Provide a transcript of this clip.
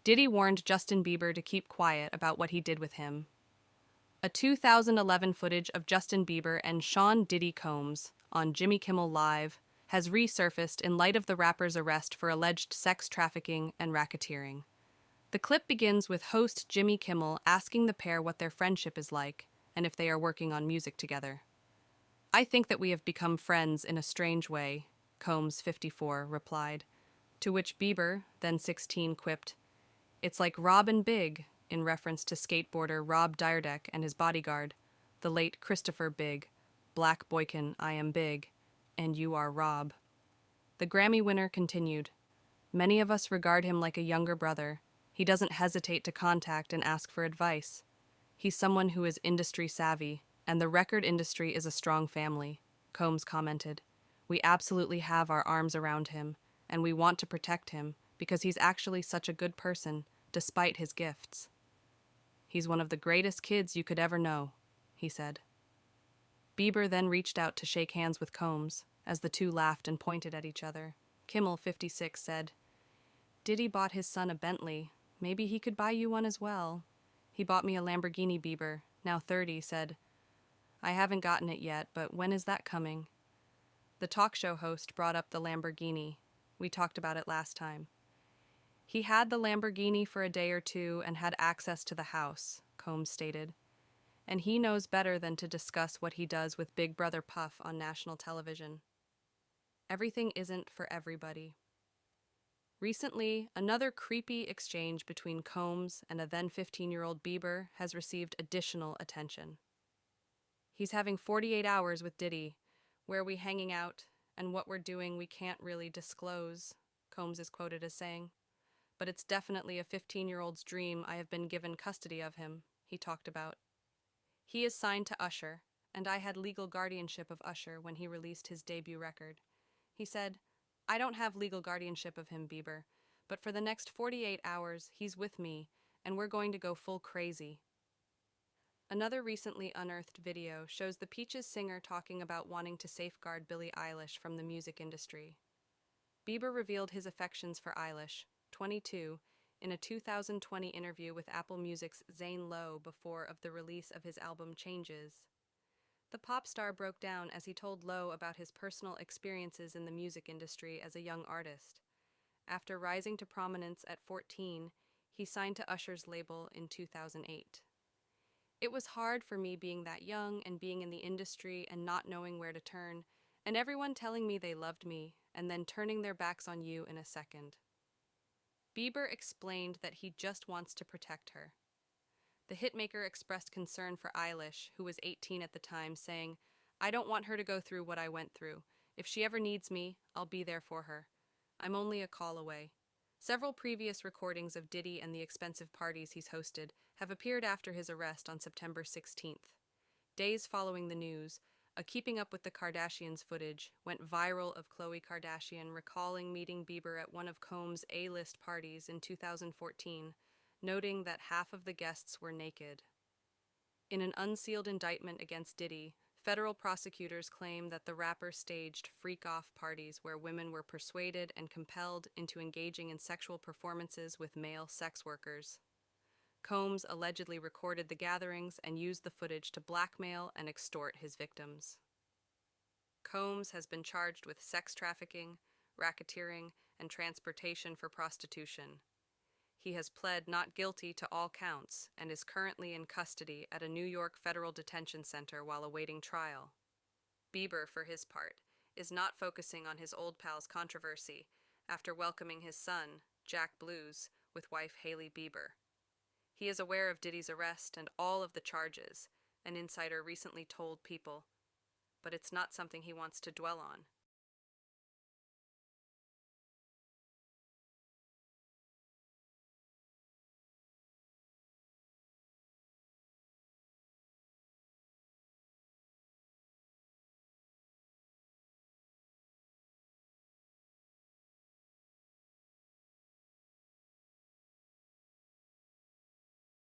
Diddy warned Justin Bieber to keep quiet about what he did with him. A 2011 footage of Justin Bieber and Sean Diddy Combs on Jimmy Kimmel Live has resurfaced in light of the rapper's arrest for alleged sex trafficking and racketeering. The clip begins with host Jimmy Kimmel asking the pair what their friendship is like and if they are working on music together. "I think that we have become friends in a strange way," Combs, 54, replied, to which Bieber, then 16, quipped, "It's like Rob and Big," in reference to skateboarder Rob Dyrdek and his bodyguard, the late Christopher Big, "Black Boykin, I am Big, and you are Rob." The Grammy winner continued, "Many of us regard him like a younger brother. He doesn't hesitate to contact and ask for advice. He's someone who is industry savvy, and the record industry is a strong family," Combs commented. "We absolutely have our arms around him, and we want to protect him because he's actually such a good person, despite his gifts. He's one of the greatest kids you could ever know," he said. Bieber then reached out to shake hands with Combs, as the two laughed and pointed at each other. Kimmel, 56, said, "Diddy bought his son a Bentley. Maybe he could buy you one as well." "He bought me a Lamborghini," Bieber, now 30, said. "I haven't gotten it yet, but when is that coming?" The talk show host brought up the Lamborghini. "We talked about it last time." "He had the Lamborghini for a day or two and had access to the house," Combs stated. "And he knows better than to discuss what he does with Big Brother Puff on national television. Everything isn't for everybody." Recently, another creepy exchange between Combs and a then 15-year-old Bieber has received additional attention. "He's having 48 hours with Diddy. Where we hanging out and what we're doing we can't really disclose," Combs is quoted as saying. "But it's definitely a 15-year-old's dream. I have been given custody of him," he talked about. "He is signed to Usher, and I had legal guardianship of Usher when he released his debut record." He said, "I don't have legal guardianship of him, Bieber, but for the next 48 hours, he's with me, and we're going to go full crazy." Another recently unearthed video shows the Peaches singer talking about wanting to safeguard Billie Eilish from the music industry. Bieber revealed his affections for Eilish, 22, in a 2020 interview with Apple Music's Zane Lowe before of the release of his album Changes. The pop star broke down as he told Lowe about his personal experiences in the music industry as a young artist. After rising to prominence at 14, he signed to Usher's label in 2008. "It was hard for me being that young and being in the industry and not knowing where to turn, and everyone telling me they loved me and then turning their backs on you in a second." Bieber explained that he just wants to protect her. The hitmaker expressed concern for Eilish, who was 18 at the time, saying, "I don't want her to go through what I went through. If she ever needs me, I'll be there for her. I'm only a call away." Several previous recordings of Diddy and the expensive parties he's hosted have appeared after his arrest on September 16th. Days following the news, a Keeping Up with the Kardashians footage went viral of Khloe Kardashian recalling meeting Bieber at one of Combs' A-list parties in 2014, noting that half of the guests were naked. In an unsealed indictment against Diddy, federal prosecutors claim that the rapper staged freak-off parties where women were persuaded and compelled into engaging in sexual performances with male sex workers. Combs allegedly recorded the gatherings and used the footage to blackmail and extort his victims. Combs has been charged with sex trafficking, racketeering, and transportation for prostitution. He has pled not guilty to all counts and is currently in custody at a New York federal detention center while awaiting trial. Bieber, for his part, is not focusing on his old pal's controversy after welcoming his son, Jack Blues, with wife Hailey Bieber. He is aware of Diddy's arrest and all of the charges, an insider recently told People, but it's not something he wants to dwell on.